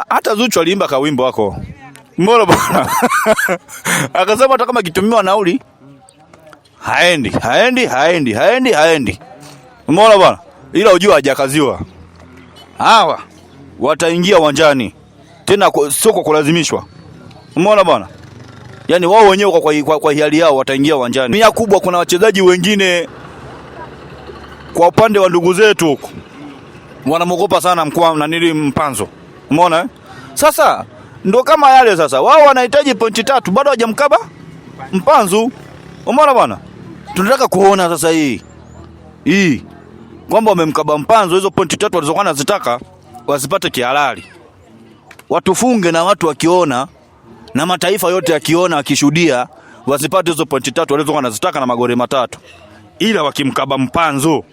Hata Zuchu aliimba kawimbo wako. Mbona bwana? Akasema hata kama kitumiwa nauli haendi. Mbona bwana? Ila ujua hajakaziwa. Hawa wataingia uwanjani. Tena sio kwa kulazimishwa. Umeona bwana? Yaani wao wenyewe kwa hiari yao wataingia uwanjani. Mia kubwa kuna wachezaji wengine kwa upande wa ndugu zetu huko wanamogopa sana Mpanzo. Umeona? Sasa ndo kama yale sasa. Wao wanahitaji pointi 3 bado hajamkaba Mpanzu. Umeona bwana? Tunataka kuona sasa hii kwamba wamemkaba Mpanzu, hizo pointi 3 walizokuwa wanazitaka wasipate kihalali. Watufunge na watu wakiona na mataifa yote yakiona wakishuhudia wasipate hizo pointi 3 walizokuwa wanazitaka na magoli 3. Ila wakimkaba Mpanzu